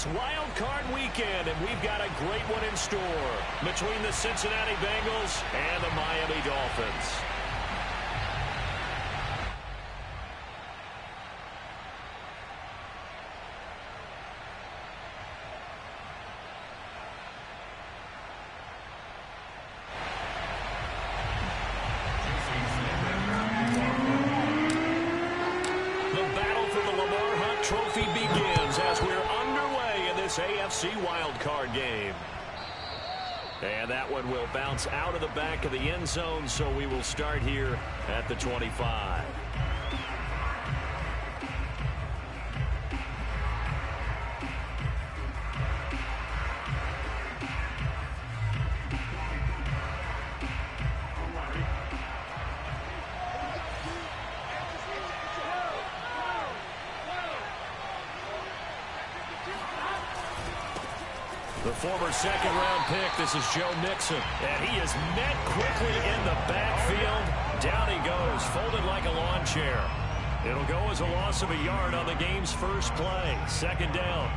It's Wild Card Weekend, and we've got a great one in store between the Cincinnati Bengals and the Miami Dolphins. Trophy begins as we're underway in this AFC wildcard game. And that one will bounce out of the back of the end zone, so we will start here at the 25. The former second-round pick, this is Joe Mixon. And he is met quickly in the backfield. Down he goes, folded like a lawn chair. It'll go as a loss of a yard on the game's first play. Second down.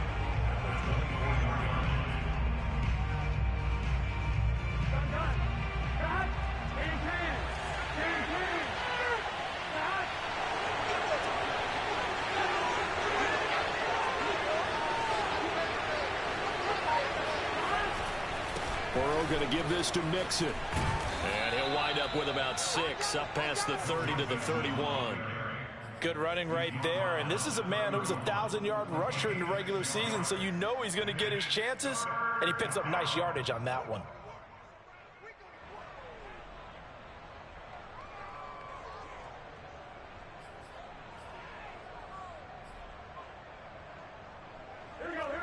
Burrow going to give this to Mixon. And he'll wind up with about 6, up past the 30 to the 31. Good running right there. And this is a man who was a 1,000-yard rusher in the regular season, so you know he's going to get his chances. And he picks up nice yardage on that one.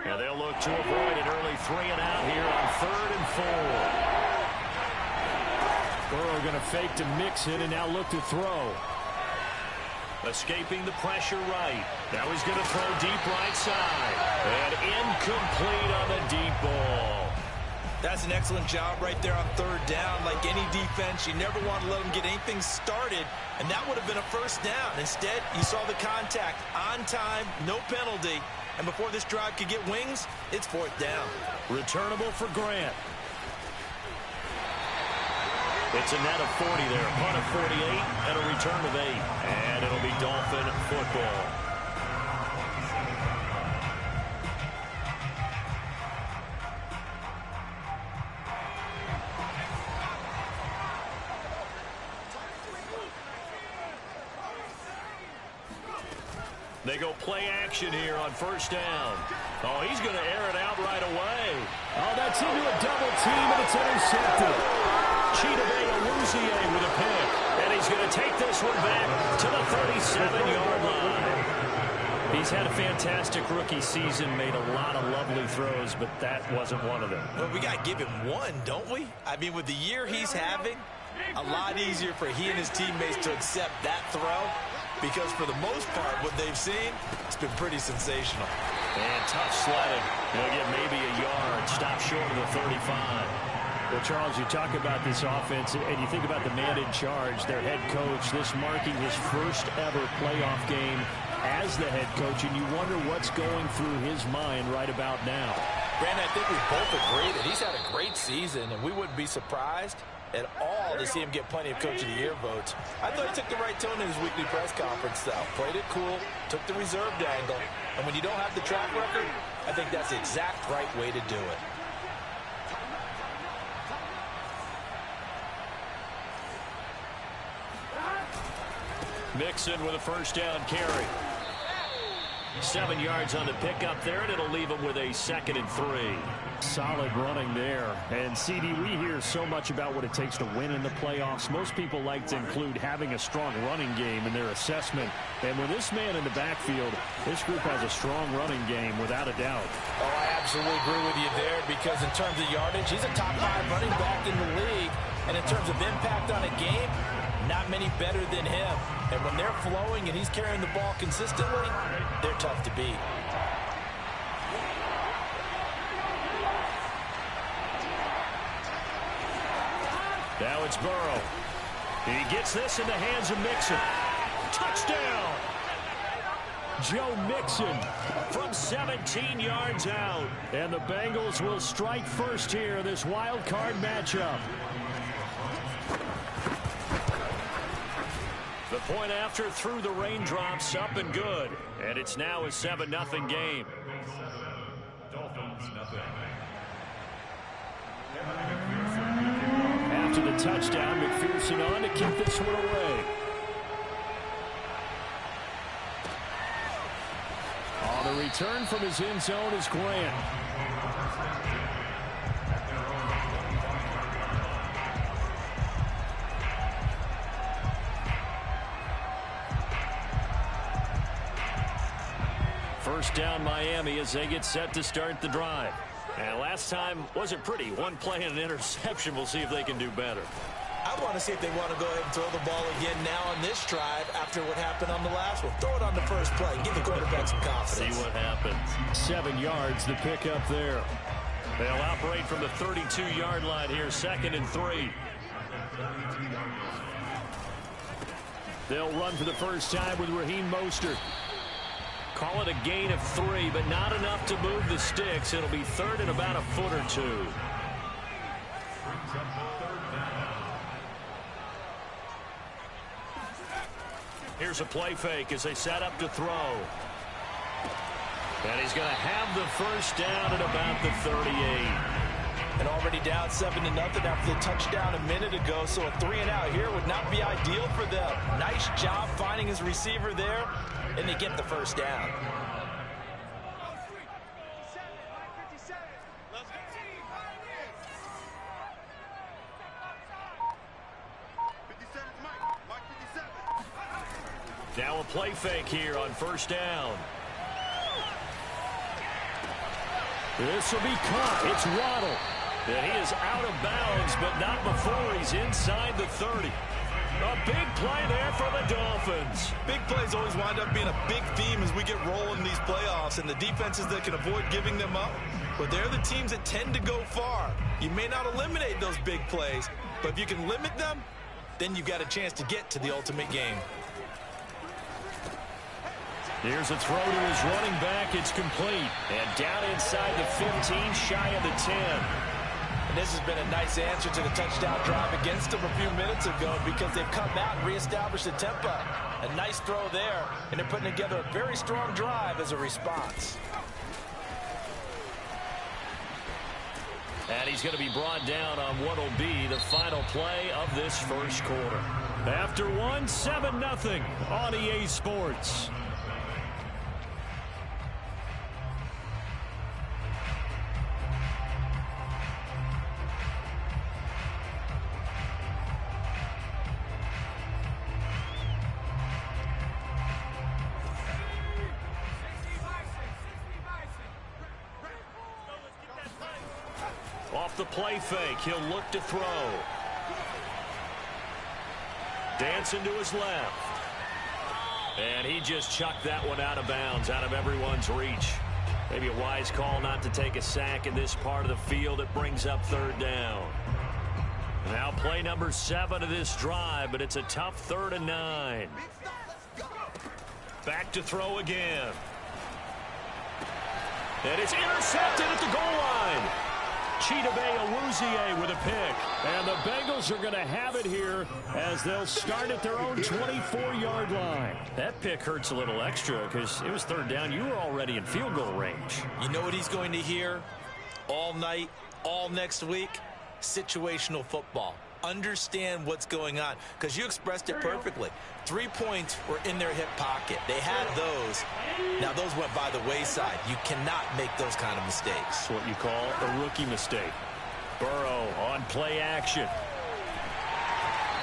And they'll look to avoid an early 3-and-out here on 3rd and 4. Burrow going to fake to Mixon and now look to throw. Escaping the pressure right. Now he's going to throw deep right side. And incomplete on the deep ball. That's an excellent job right there on 3rd down. Like any defense, you never want to let them get anything started. And that would have been a first down. Instead, you saw the contact on time, no penalty. And before this drive could get wings, it's 4th down. Returnable for Grant. It's a net of 40 there. Punt of 48 and a return of 8. And it'll be Dolphin football. They go play action here on 1st down. Oh, he's going to air it out right away. Oh, that's into a double team, and it's intercepted. Chidobe Awuzie with a pick. And he's going to take this one back to the 37-yard line. He's had a fantastic rookie season, made a lot of lovely throws, but that wasn't one of them. Well, we got to give him one, don't we? I mean, with the year he's having, a lot easier for he and his teammates to accept that throw. Because for the most part, what they've seen, it's been pretty sensational. And tough sledding. He'll get maybe a yard. Stop short of the 35. Well, Charles, you talk about this offense, and you think about the man in charge, their head coach, this marking his first ever playoff game as the head coach, and you wonder what's going through his mind right about now. Brandon, I think we both agree that he's had a great season, and we wouldn't be surprised at all to see him get plenty of Coach of the Year votes. I thought he took the right tone in his weekly press conference, though. Played it cool, took the reserved angle, and when you don't have the track record, I think that's the exact right way to do it. Mixon with a 1st down carry. 7 yards on the pickup there, and it'll leave him with a 2nd and 3. Solid running there. And, CD, we hear so much about what it takes to win in the playoffs. Most people like to include having a strong running game in their assessment. And with this man in the backfield, this group has a strong running game, without a doubt. Oh, I absolutely agree with you there, because in terms of yardage, he's a top 5 running back in the league. And in terms of impact on a game, not many better than him. And when they're flowing and he's carrying the ball consistently, they're tough to beat. Now it's Burrow. He gets this in the hands of Mixon. Touchdown! Joe Mixon from 17 yards out. And the Bengals will strike first here in this wild card matchup. The point after through the raindrops, up and good. And it's now a 7-0 game. After the touchdown, McPherson on to kick this one away. On the return from his end zone is Grant. First down Miami as they get set to start the drive. And last time wasn't pretty. One play and an interception. We'll see if they can do better. I want to see if they want to go ahead and throw the ball again now on this drive after what happened on the last one. Throw it on the first play. Give the quarterback some confidence. See what happens. 7 yards the pickup there. They'll operate from the 32-yard line here, 2nd and 3. They'll run for the first time with Raheem Mostert. Call it a gain of 3, but not enough to move the sticks. It'll be 3rd and about a foot or 2. Here's a play fake as they set up to throw. And he's going to have the first down at about the 38. And already down 7-0 after the touchdown a minute ago, so a 3-and-out here would not be ideal for them. Nice job finding his receiver there, and they get the first down. Now a play fake here on first down. This will be caught. It's Waddle. And he is out of bounds, but not before he's inside the 30. A big play there for the Dolphins. Big plays always wind up being a big theme as we get rolling in these playoffs, and the defenses that can avoid giving them up, but they're the teams that tend to go far. You may not eliminate those big plays, but if you can limit them, then you've got a chance to get to the ultimate game. Here's a throw to his running back. It's complete. And down inside the 15, shy of the 10. And this has been a nice answer to the touchdown drive against them a few minutes ago because they've come out and reestablished the tempo. A nice throw there, and they're putting together a very strong drive as a response. And he's going to be brought down on what will be the final play of this first quarter. After one, 7-0 on EA Sports. Off the play fake, he'll look to throw. Dancing to his left. And he just chucked that one out of bounds, out of everyone's reach. Maybe a wise call not to take a sack in this part of the field. It brings up 3rd down. Now play number 7 of this drive, but it's a tough 3rd and 9. Back to throw again. And it's intercepted at the goal line. Chidobe Awuzie with a pick. And the Bengals are going to have it here as they'll start at their own 24-yard line. That pick hurts a little extra because it was 3rd down. You were already in field goal range. You know what he's going to hear all night, all next week? Situational football. Understand what's going on because you expressed it perfectly. 3 points were in their hip pocket. They had those. Now those went by the wayside. You cannot make those kind of mistakes. That's what you call a rookie mistake. Burrow on play action.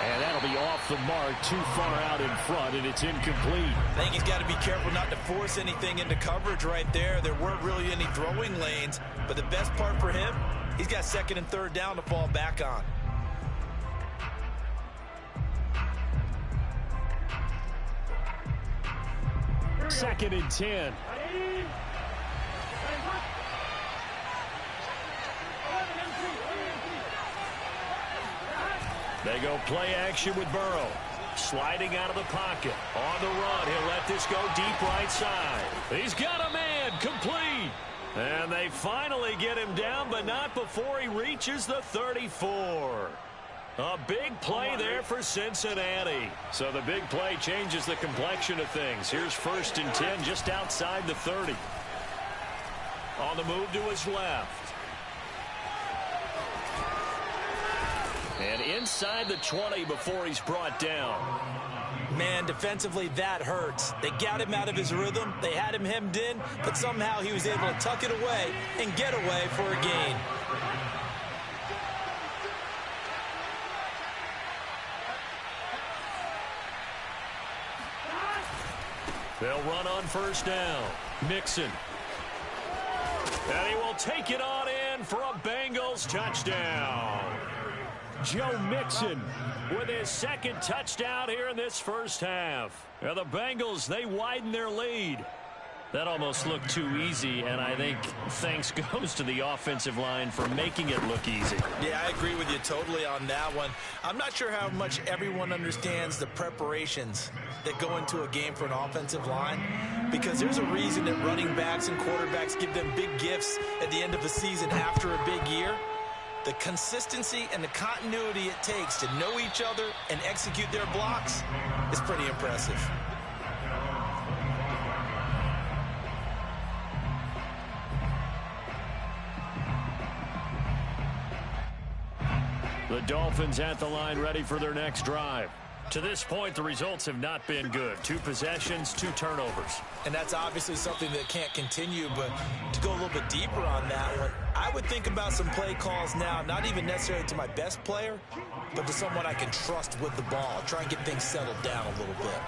And that'll be off the mark, too far out in front, and it's incomplete. I think he's got to be careful not to force anything into coverage right there. There weren't really any throwing lanes, but the best part for him, he's got 2nd and 3rd down to fall back on. Second and 10. They go play action with Burrow. Sliding out of the pocket. On the run, he'll let this go deep right side. He's got a man, complete. And they finally get him down, but not before he reaches the 34. A big play there for Cincinnati. So the big play changes the complexion of things. Here's 1st and 10 just outside the 30. On the move to his left. And inside the 20 before he's brought down. Man, defensively, that hurts. They got him out of his rhythm. They had him hemmed in, but somehow he was able to tuck it away and get away for a gain. They'll run on 1st down. Mixon. And he will take it on in for a Bengals touchdown. Joe Mixon with his 2nd touchdown here in this 1st half. Now the Bengals, they widen their lead. That almost looked too easy, and I think thanks goes to the offensive line for making it look easy. Yeah, I agree with you totally on that one. I'm not sure how much everyone understands the preparations that go into a game for an offensive line, because there's a reason that running backs and quarterbacks give them big gifts at the end of a season after a big year. The consistency and the continuity it takes to know each other and execute their blocks is pretty impressive. The Dolphins at the line ready for their next drive. To this point, the results have not been good. 2 possessions, 2 turnovers. And that's obviously something that can't continue, but to go a little bit deeper on that one, I would think about some play calls now, not even necessarily to my best player, but to someone I can trust with the ball. Try and get things settled down a little bit.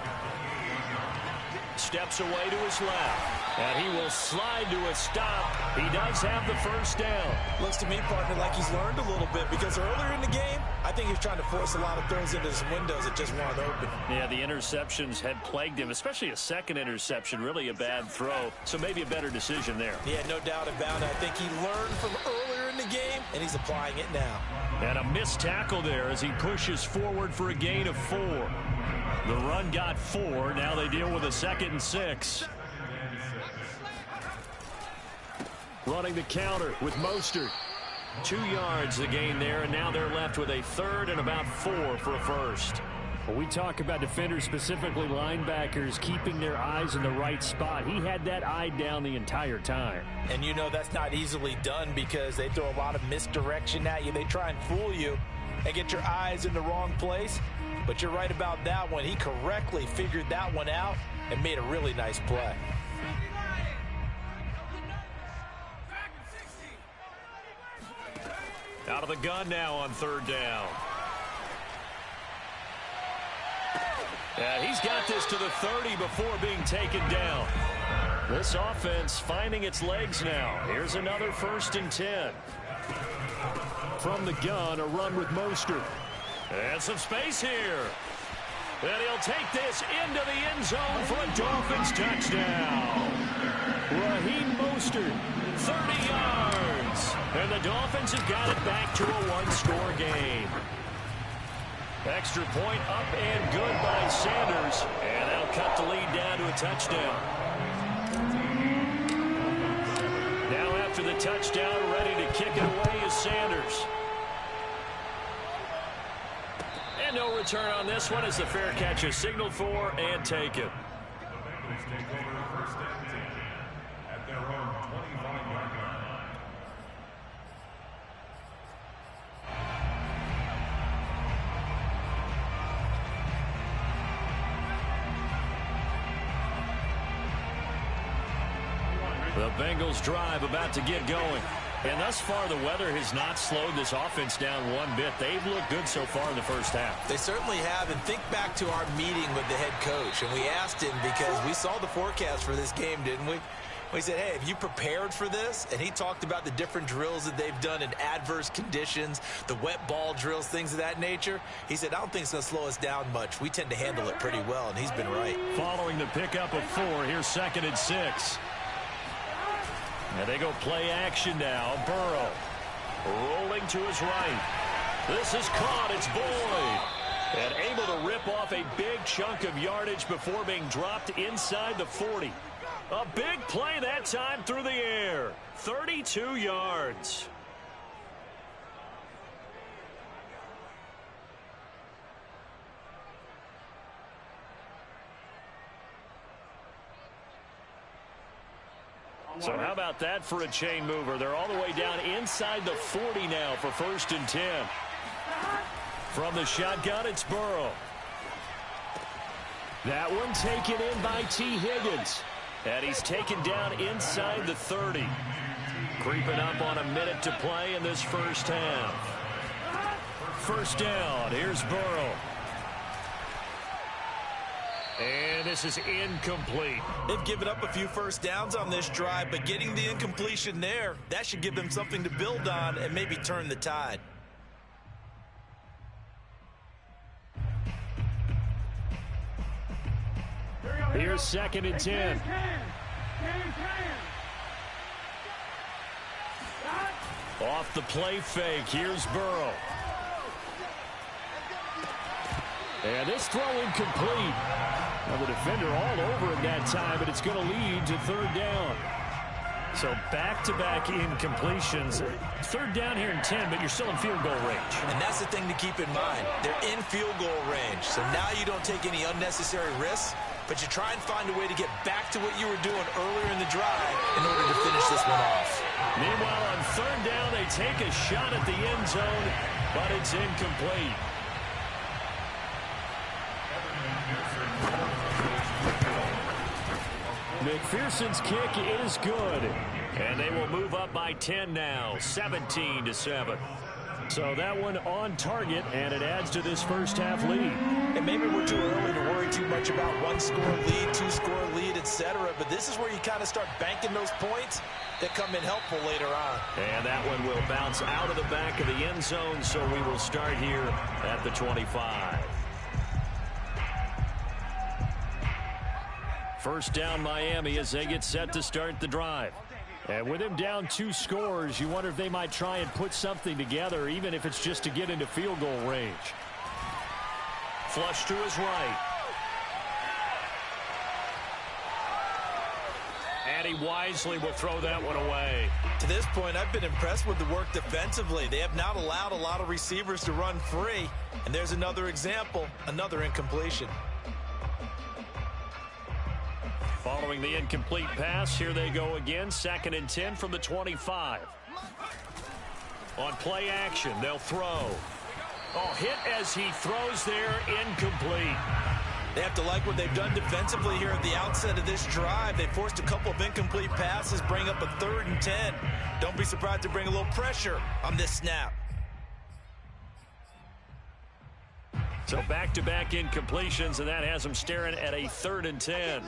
Steps away to his left, and he will slide to a stop. He does have the 1st down. Looks to me, partner, like he's learned a little bit, because earlier in the game, I think he was trying to force a lot of throws into his windows that just weren't open. Yeah, the interceptions had plagued him, especially a 2nd interception, really a bad throw, so maybe a better decision there. Yeah, no doubt about it. I think he learned from earlier in the game, and he's applying it now. And a missed tackle there as he pushes forward for a gain of 4. The run got 4. Now they deal with a 2nd and 6. Running the counter with Mostert. 2 yards the gain there, and now they're left with a 3rd and about 4 for a 1st. When we talk about defenders, specifically linebackers, keeping their eyes in the right spot, he had that eye down the entire time. And you know that's not easily done because they throw a lot of misdirection at you. They try and fool you and get your eyes in the wrong place. But you're right about that one. He correctly figured that one out and made a really nice play. Out of the gun now on 3rd down. And he's got this to the 30 before being taken down. This offense finding its legs now. Here's another 1st and 10. From the gun, a run with Mostert. And some space here. And he'll take this into the end zone for a Dolphins touchdown. Raheem Mostert, 30 yards. And the Dolphins have got it back to a 1-score game. Extra point up and good by Sanders. And they'll cut the lead down to a touchdown. Now after the touchdown, ready to kick it away is Sanders. And no return on this one as the fair catch is signaled for and taken. The Bengals drive about to get going. And thus far, the weather has not slowed this offense down one bit. They've looked good so far in the 1st half. They certainly have. And think back to our meeting with the head coach. And we asked him because we saw the forecast for this game, didn't we? We said, hey, have you prepared for this? And he talked about the different drills that they've done in adverse conditions, the wet ball drills, things of that nature. He said, I don't think it's going to slow us down much. We tend to handle it pretty well, and he's been right. Following the pickup of 4, here's 2nd and 6. And they go play action now. Burrow rolling to his right. This is caught. It's Boyd. And able to rip off a big chunk of yardage before being dropped inside the 40. A big play that time through the air. 32 yards. So how about that for a chain mover? They're all the way down inside the 40 now for 1st and 10. From the shotgun, it's Burrow. That one taken in by T. Higgins. And he's taken down inside the 30. Creeping up on a minute to play in this first half. 1st down. Here's Burrow. And this is incomplete. They've given up a few first downs on this drive, but getting the incompletion there, that should give them something to build on and maybe turn the tide. Here's 2nd and 10. Off the play fake, here's Burrow. And this throw incomplete. Now the defender all over him that time, but it's going to lead to 3rd down. So back-to-back incompletions. 3rd down here in 10, but you're still in field goal range. And that's the thing to keep in mind. They're in field goal range. So now you don't take any unnecessary risks, but you try and find a way to get back to what you were doing earlier in the drive in order to finish this one off. Meanwhile, on 3rd down, they take a shot at the end zone, but it's incomplete. McPherson's kick is good. And they will move up by 10 now, 17-7. So that one on target, and it adds to this first half lead. And maybe we're too early to worry too much about 1-score lead, 2-score lead, etc. But this is where you kind of start banking those points that come in helpful later on. And that one will bounce out of the back of the end zone, so we will start here at the 25. 1st down Miami as they get set to start the drive. And with him down 2 scores, you wonder if they might try and put something together, even if it's just to get into field goal range. Flush to his right. And he wisely will throw that one away. To this point, I've been impressed with the work defensively. They have not allowed a lot of receivers to run free. And there's another example, another incompletion. Following the incomplete pass, here they go again. 2nd and 10 from the 25. On play action, they'll throw. Oh, hit as he throws there, incomplete. They have to like what they've done defensively here at the outset of this drive. They forced a couple of incomplete passes, bring up a 3rd and 10. Don't be surprised to bring a little pressure on this snap. So back-to-back incompletions, and that has them staring at a 3rd and 10.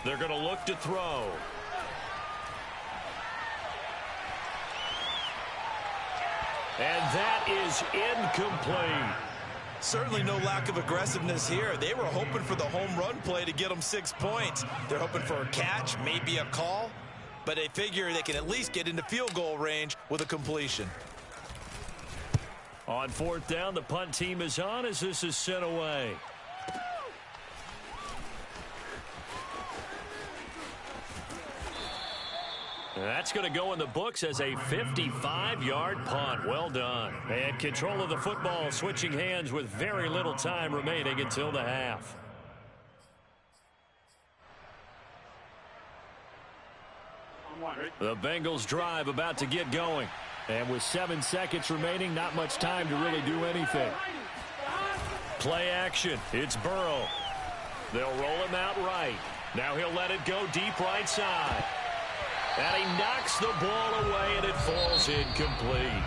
They're going to look to throw. And that is incomplete. Certainly no lack of aggressiveness here. They were hoping for the home run play to get them 6 points. They're hoping for a catch, maybe a call, but they figure they can at least get into field goal range with a completion. On 4th down, the punt team is on as this is sent away. That's going to go in the books as a 55-yard punt. Well done. And control of the football switching hands with very little time remaining until the half. The Bengals drive about to get going. And with 7 seconds remaining, not much time to really do anything. Play action. It's Burrow. They'll roll him out right. Now he'll let it go deep right side. And he knocks the ball away, and it falls incomplete.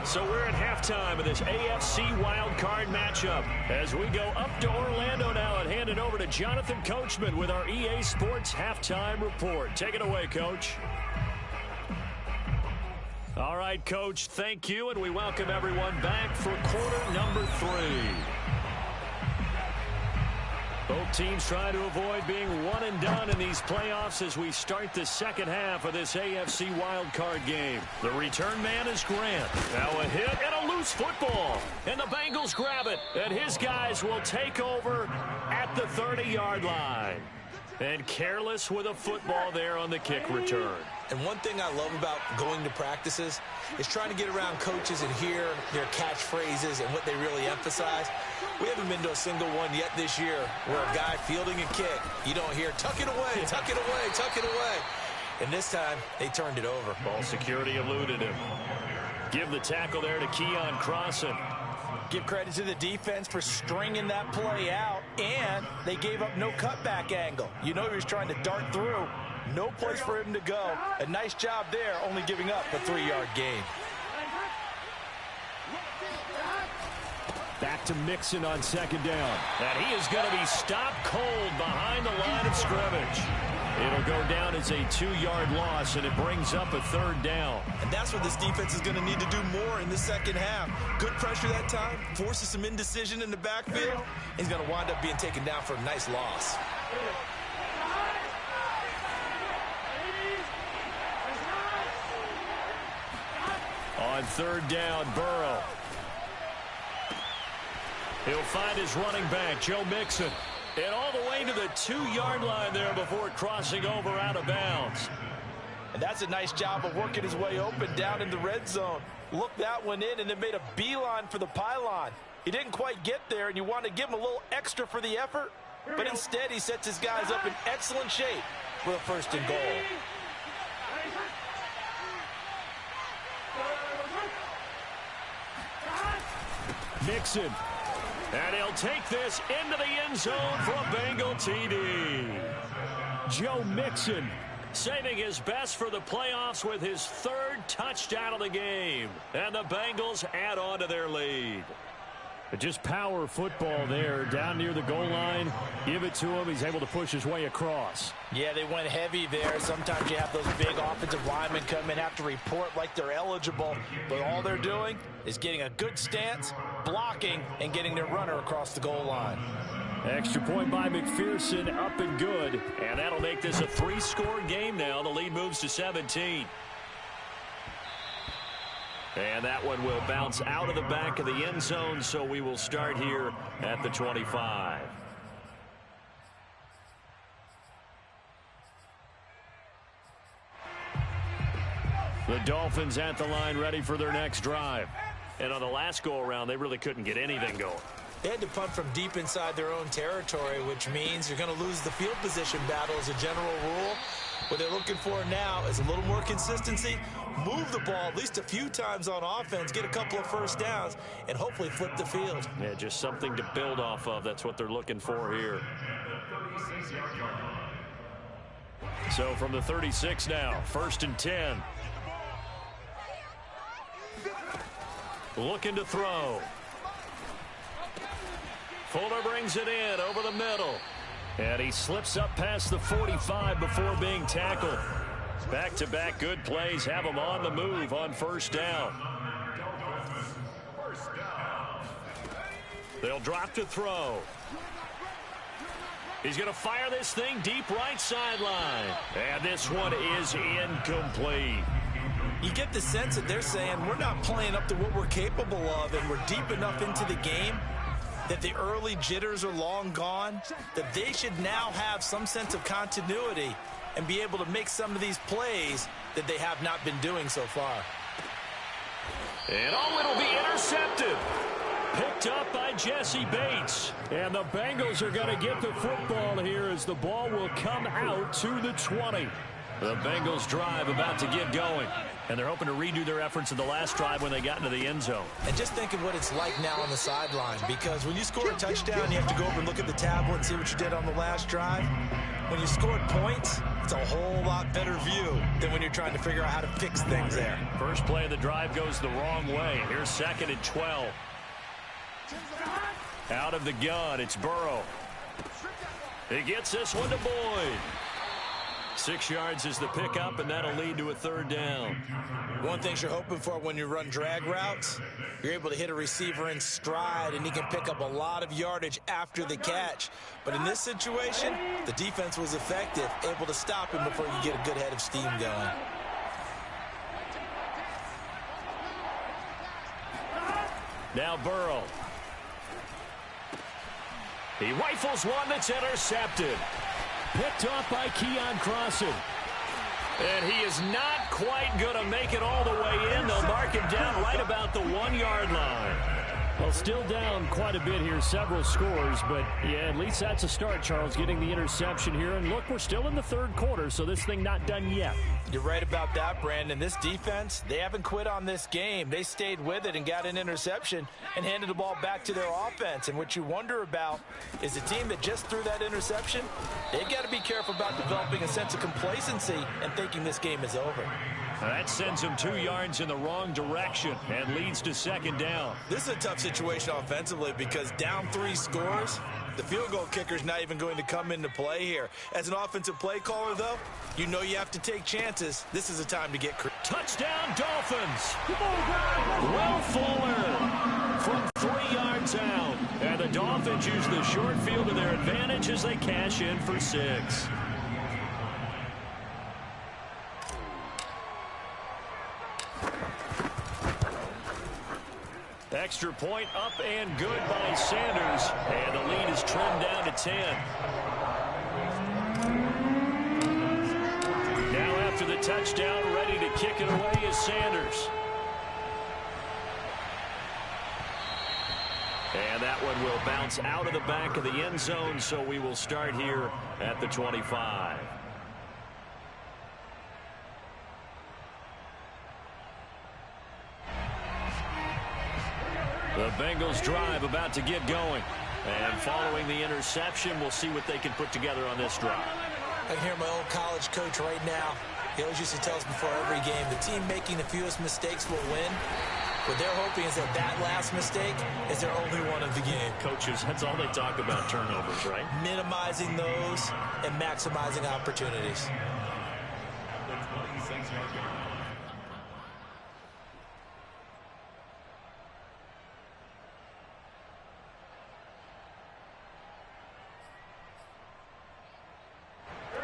So we're at halftime of this AFC wildcard matchup as we go up to Orlando now and hand it over to Jonathan Coachman with our EA Sports Halftime Report. Take it away, Coach. All right, Coach, thank you, and we welcome everyone back for quarter number 3. Both teams trying to avoid being one and done in these playoffs as we start the second half of this AFC wildcard game. The return man is Grant. Now a hit and a loose football. And the Bengals grab it. And his guys will take over at the 30-yard line. And careless with a football there on the kick return. And one thing I love about going to practices is trying to get around coaches and hear their catchphrases and what they really emphasize. We haven't been to a single one yet this year where a guy fielding a kick, you don't hear, tuck it away, tuck it away, tuck it away. And this time, they turned it over. Ball security eluded him. Give the tackle there to Keon Crossan. Give credit to the defense for stringing that play out, and they gave up no cutback angle. You know he was trying to dart through. No place for him to go. A nice job there, only giving up a 3-yard gain. Back to Mixon on second down. And he is going to be stopped cold behind the line of scrimmage. It'll go down as a 2-yard loss, and it brings up a third down. And that's what this defense is going to need to do more in the second half. Good pressure that time, forces some indecision in the backfield. He's going to wind up being taken down for a nice loss. On third down, Burrow. He'll find his running back, Joe Mixon. And all the way to the 2-yard line there before crossing over out of bounds. And that's a nice job of working his way open down in the red zone. Looked that one in and then made a beeline for the pylon. He didn't quite get there, and you want to give him a little extra for the effort. But instead, he sets his guys up in excellent shape for the first and goal. Mixon. And he'll take this into the end zone for a Bengal TD. Joe Mixon saving his best for the playoffs with his third touchdown of the game. And the Bengals add on to their lead. Just power football there down near the goal line. Give it to him. He's able to push his way across. Yeah, they went heavy there. Sometimes you have those big offensive linemen come in, have to report like they're eligible. But all they're doing is getting a good stance, blocking, and getting their runner across the goal line. Extra point by McPherson, up and good. And that'll make this a 3-score game now. The lead moves to 17. And that one will bounce out of the back of the end zone, so we will start here at the 25. The Dolphins at the line, ready for their next drive. And on the last go-around, they really couldn't get anything going. They had to punt from deep inside their own territory, which means you're going to lose the field position battle as a general rule. What they're looking for now is a little more consistency, move the ball at least a few times on offense, get a couple of first downs, and hopefully flip the field. Yeah, just something to build off of. That's what they're looking for here. So from the 36 now, 1st and 10. Looking to throw. Fuller brings it in over the middle. And he slips up past the 45 before being tackled. Back-to-back good plays have him on the move on first down. They'll drop to throw. He's going to fire this thing deep right sideline. And this one is incomplete. You get the sense that they're saying we're not playing up to what we're capable of, and we're deep enough into the game that the early jitters are long gone, that they should now have some sense of continuity and be able to make some of these plays that they have not been doing so far. And it'll be intercepted. Picked up by Jesse Bates. And the Bengals are going to get the football here as the ball will come out to the 20. The Bengals drive about to get going. And they're hoping to redo their efforts in the last drive when they got into the end zone. And just think of what it's like now on the sideline, because when you score a touchdown, you have to go over and look at the tablet and see what you did on the last drive. When you scored points, it's a whole lot better view than when you're trying to figure out how to fix things there. First play of the drive goes the wrong way. Here's 2nd and 12. Out of the gun, it's Burrow. He gets this one to Boyd. 6 yards is the pickup, and that'll lead to a 3rd down. One thing you're hoping for when you run drag routes, you're able to hit a receiver in stride, and he can pick up a lot of yardage after the catch. But in this situation, the defense was effective, able to stop him before you get a good head of steam going. Now Burrow. He rifles one that's intercepted. Picked off by Keon Crossen. And he is not quite going to make it all the way in. They'll mark him down right about the 1-yard line. Well, still down quite a bit here, several scores, but yeah, at least that's a start, Charles, getting the interception here. And look, we're still in the 3rd quarter, so this thing not done yet. You're right about that, Brandon. This defense, they haven't quit on this game. They stayed with it and got an interception and handed the ball back to their offense. And what you wonder about is the team that just threw that interception, they've got to be careful about developing a sense of complacency and thinking this game is over. That sends him 2 yards in the wrong direction and leads to 2nd down. This is a tough situation offensively because down 3 scores, the field goal kicker is not even going to come into play here. As an offensive play caller, though, you know you have to take chances. This is a time to get touchdown, Dolphins. Will Fuller from 3 yards out. And the Dolphins use the short field to their advantage as they cash in for 6. Extra point up and good by Sanders. And the lead is trimmed down to 10. Now after the touchdown, ready to kick it away is Sanders. And that one will bounce out of the back of the end zone, so we will start here at the 25. The Bengals drive about to get going. And following the interception, we'll see what they can put together on this drive. I can hear my old college coach right now. He always used to tell us before every game, the team making the fewest mistakes will win. What they're hoping is that last mistake is their only one of the game. Coaches, that's all they talk about, turnovers, right? Minimizing those and maximizing opportunities.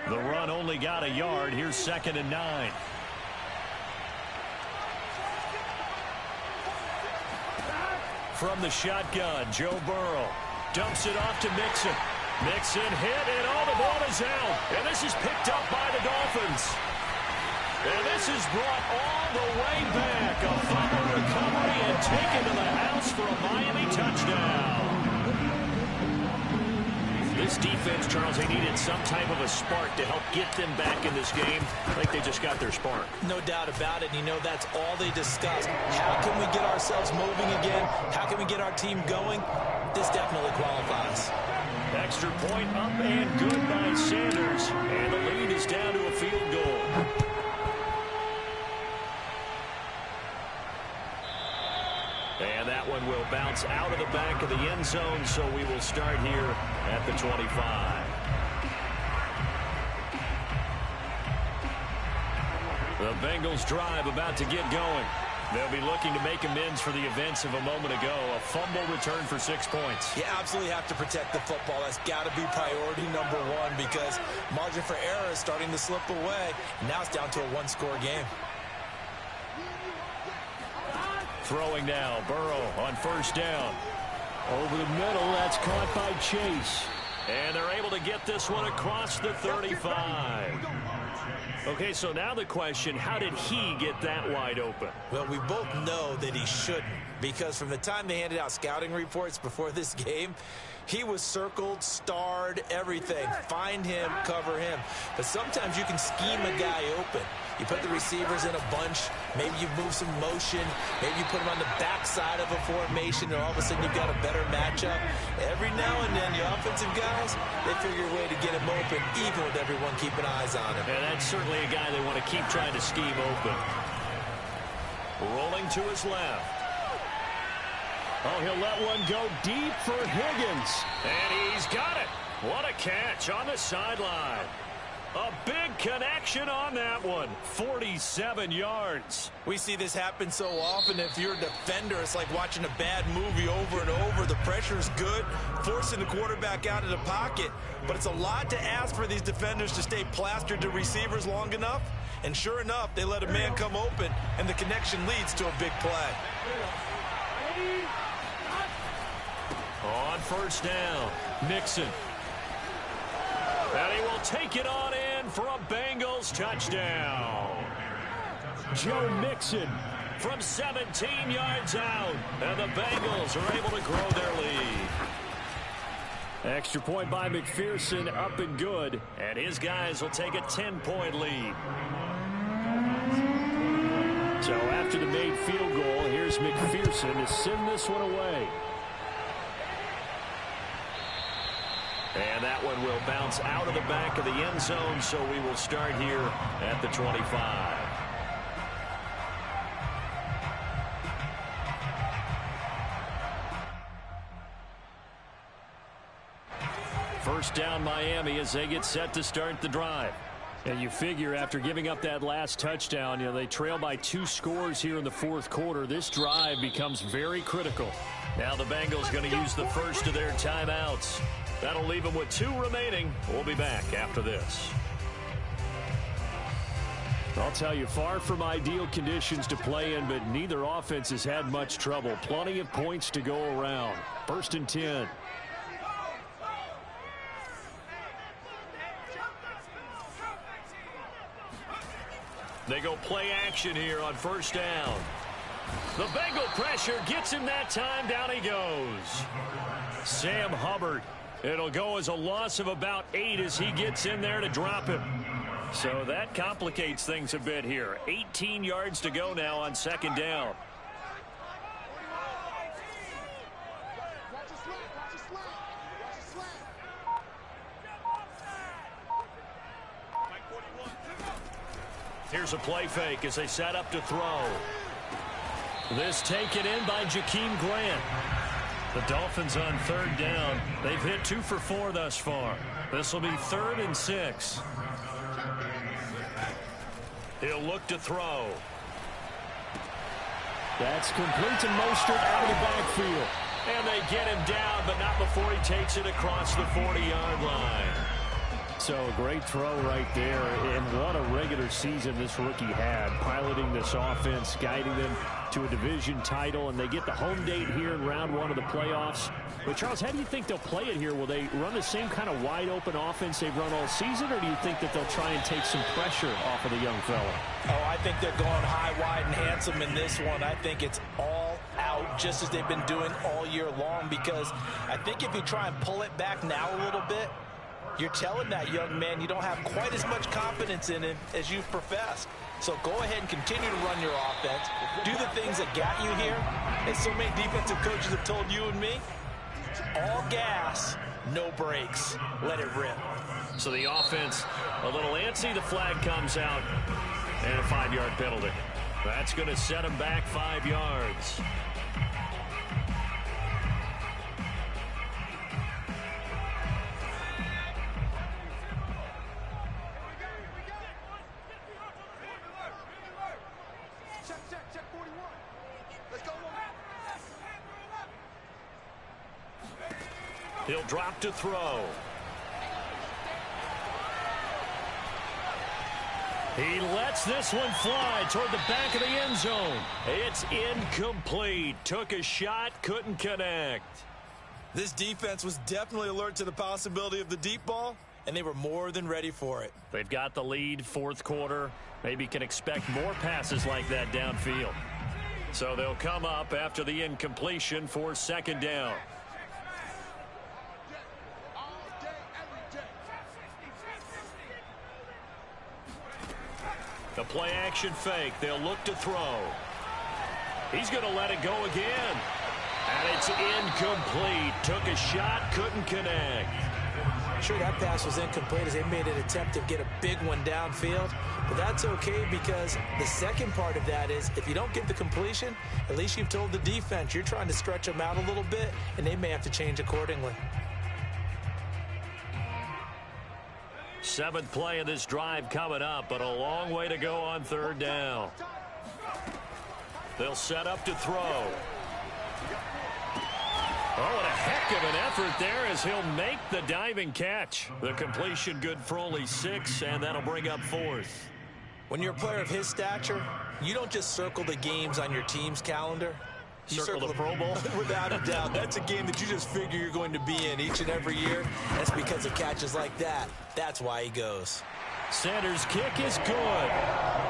The run only got a yard. Here's 2nd and 9. From the shotgun, Joe Burrow dumps it off to Mixon. Mixon hit, and the ball is out. And this is picked up by the Dolphins. And this is brought all the way back. A fumble recovery and taken to the house for a Miami touchdown. This defense, Charles, they needed some type of a spark to help get them back in this game. I think they just got their spark. No doubt about it. You know, that's all they discussed. How can we get ourselves moving again? How can we get our team going? This definitely qualifies. Extra point up and good by Sanders. And the lead is down to a field goal. And that one will bounce out of the back of the end zone, so we will start here at the 25. The Bengals drive about to get going. They'll be looking to make amends for the events of a moment ago. A fumble return for 6 points. You absolutely have to protect the football. That's got to be priority number one because margin for error is starting to slip away. Now it's down to a one-score game. Throwing now, Burrow on 1st down. Over the middle, that's caught by Chase. And they're able to get this one across the 35. Okay, so now the question, how did he get that wide open? Well, we both know that he shouldn't because from the time they handed out scouting reports before this game, he was circled, starred, everything. Find him, cover him. But sometimes you can scheme a guy open. You put the receivers in a bunch. Maybe you move some motion. Maybe you put them on the backside of a formation, and all of a sudden you've got a better matchup. Every now and then, your offensive guys, they figure a way to get him open, even with everyone keeping eyes on him. And that's certainly a guy they want to keep trying to scheme open. Rolling to his left. Oh, he'll let one go deep for Higgins. And he's got it. What a catch on the sideline. A big connection on that one. 47 yards. We see this happen so often. If you're a defender, it's like watching a bad movie over and over. The pressure's good, forcing the quarterback out of the pocket. But it's a lot to ask for these defenders to stay plastered to receivers long enough. And sure enough, they let a man come open, and the connection leads to a big play. On first down, Mixon. And he will take it on in for a Bengals touchdown. Joe Mixon from 17 yards out. And the Bengals are able to grow their lead. Extra point by McPherson, up and good. And his guys will take a 10-point lead. So after the made field goal, here's McPherson to send this one away. And that one will bounce out of the back of the end zone, so we will start here at the 25. First down Miami as they get set to start the drive. And you figure after giving up that last touchdown, they trail by 2 scores here in the fourth quarter. This drive becomes very critical. Now the Bengals going to use the first of their timeouts. That'll leave them with 2 remaining. We'll be back after this. I'll tell you, far from ideal conditions to play in, but neither offense has had much trouble. Plenty of points to go around. First and 10. They go play action here on first down. The Bengal pressure gets him that time. Down he goes. Sam Hubbard. It'll go as a loss of about 8 as he gets in there to drop him. So that complicates things a bit here. 18 yards to go now on second down. Here's a play fake as they set up to throw. This taken in by Jakeem Grant. The Dolphins on third down. They've hit 2 for 4 thus far. This will be 3rd and 6. He'll look to throw. That's complete to Mostert out of the backfield. And they get him down, but not before he takes it across the 40-yard line. So a great throw right there, and what a regular season this rookie had, piloting this offense, guiding them to a division title, and they get the home date here in round 1 of the playoffs. But Charles, how do you think they'll play it here? Will they run the same kind of wide-open offense they've run all season, or do you think that they'll try and take some pressure off of the young fella? Oh, I think they're going high, wide, and handsome in this one. I think it's all out, just as they've been doing all year long, because I think if you try and pull it back now a little bit, you're telling that young man you don't have quite as much confidence in him as you've professed. So go ahead and continue to run your offense. Do the things that got you here. As so many defensive coaches have told you and me, all gas, no brakes. Let it rip. So the offense a little antsy. The flag comes out, and a 5-yard penalty. That's going to set him back 5 yards. He'll drop to throw. He lets this one fly toward the back of the end zone. It's incomplete. Took a shot, couldn't connect. This defense was definitely alert to the possibility of the deep ball, and they were more than ready for it. They've got the lead, fourth quarter. Maybe can expect more passes like that downfield. So they'll come up after the incompletion for second down. The play action fake. They'll look to throw. He's going to let it go again. And it's incomplete. Took a shot, couldn't connect. Sure, that pass was incomplete as they made an attempt to get a big one downfield. But that's okay, because the second part of that is if you don't get the completion, at least you've told the defense you're trying to stretch them out a little bit, and they may have to change accordingly. 7th play of this drive coming up, but a long way to go on 3rd down. They'll set up to throw. Oh, what a heck of an effort there as he'll make the diving catch. The completion good for only 6, and that'll bring up 4th. When you're a player of his stature, you don't just circle the games on your team's calendar. You circle the Pro Bowl? Without a doubt. That's a game that you just figure you're going to be in each and every year. That's because of catches like that. That's why he goes. Sanders' kick is good.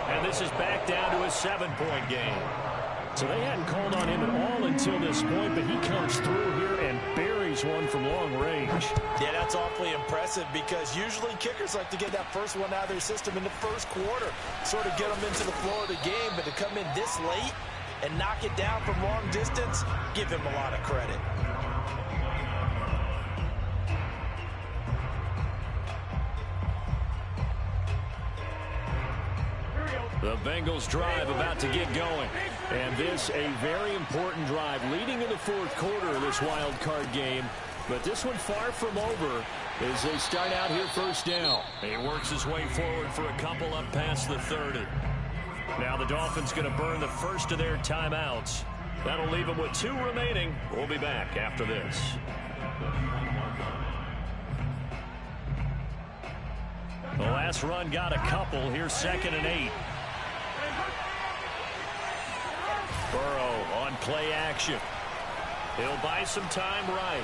And this is back down to a 7-point game. So they hadn't called on him at all until this point, but he comes through here and buries one from long range. Yeah, that's awfully impressive because usually kickers like to get that first one out of their system in the first quarter, sort of get them into the flow of the game, but to come in this late and knock it down from long distance, give him a lot of credit. The Bengals drive about to get going. And this a very important drive leading in the 4th quarter of this wild card game. But this one far from over as they start out here 1st down. He works his way forward for a couple up past the 30. Now the Dolphins going to burn the first of their timeouts. That'll leave them with 2 remaining. We'll be back after this. The last run got a couple. Here's 2nd and 8. Burrow on play action. He'll buy some time right.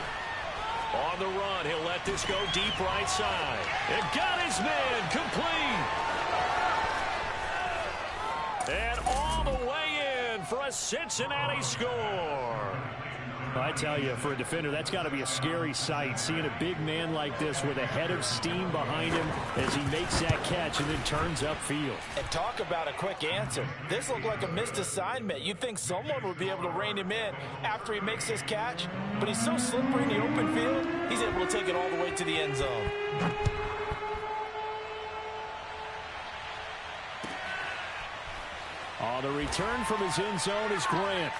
On the run, he'll let this go deep right side. And got his man complete. And all the way in for a Cincinnati score. I tell you, for a defender, that's got to be a scary sight, seeing a big man like this with a head of steam behind him as he makes that catch and then turns upfield. And talk about a quick answer. This looked like a missed assignment. You'd think someone would be able to rein him in after he makes this catch, but he's so slippery in the open field, he's able to take it all the way to the end zone. The return from his end zone is Grant.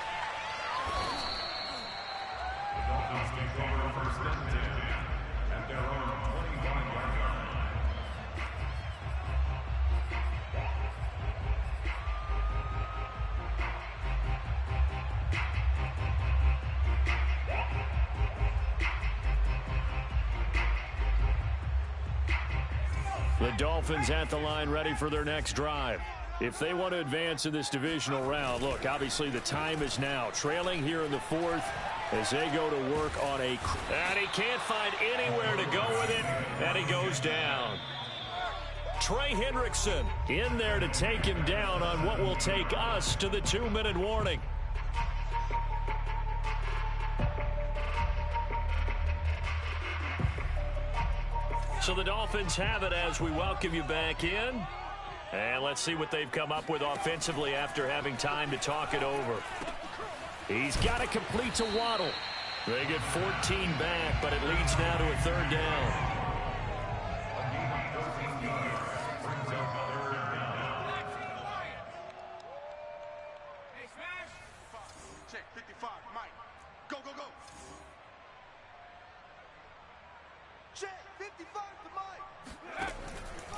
The Dolphins at the line ready for their next drive. If they want to advance in this divisional round, look, obviously the time is now. Trailing here in the 4th as they go to work on a... And he can't find anywhere to go with it, and he goes down. Trey Hendrickson in there to take him down on what will take us to the 2-minute warning. So the Dolphins have it as we welcome you back in. And let's see what they've come up with offensively after having time to talk it over. He's got to complete to Waddle. They get 14 back, but it leads now to a 3rd down. Check 55, Mike. Go, go, go. Check 55 to Mike.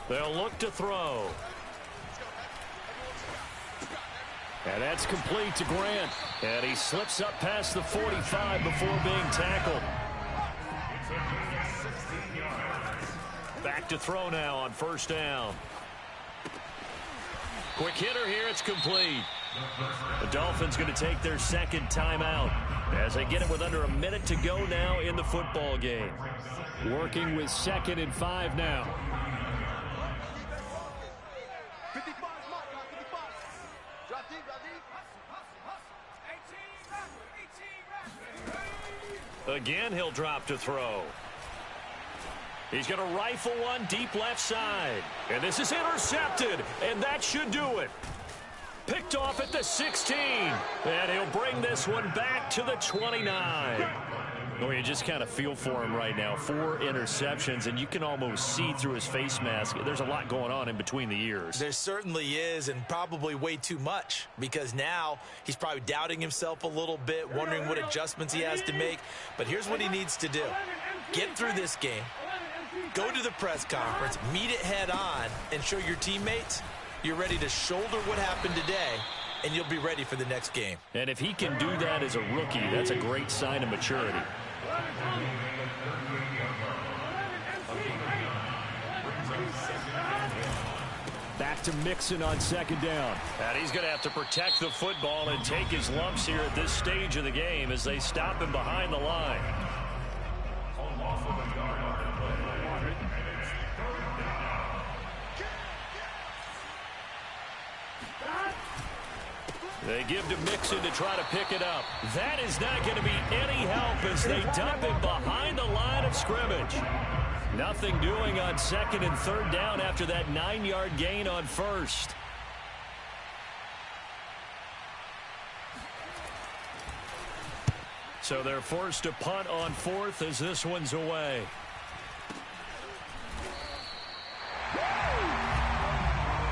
They'll look to throw. And that's complete to Grant. And he slips up past the 45 before being tackled. Back to throw now on 1st down. Quick hitter here, it's complete. The Dolphins going to take their 2nd timeout as they get it with under a minute to go now in the football game. Working with 2nd and 5 now. 55, Mike. 55. Drop deep, drop deep. Again, he'll drop to throw. He's going to rifle one deep left side. And this is intercepted, and that should do it. Picked off at the 16. And he'll bring this one back to the 29. Oh, you just kind of feel for him right now. 4 interceptions, and you can almost see through his face mask. There's a lot going on in between the ears. There certainly is, and probably way too much, because now he's probably doubting himself a little bit, wondering what adjustments he has to make. But here's what he needs to do. Get through this game, Go to the press conference, meet it head on, and show your teammates you're ready to shoulder what happened today, and you'll be ready for the next game. And if he can do that as a rookie, that's a great sign of maturity. Back to Mixon on second down. And he's going to have to protect the football and take his lumps here at this stage of the game as they stop him behind the line. They give to Mixon to try to pick it up. That is not going to be any help as they dump him behind the line of scrimmage. Nothing doing on second and third down after that 9-yard gain on first. So they're forced to punt on fourth as this one's away.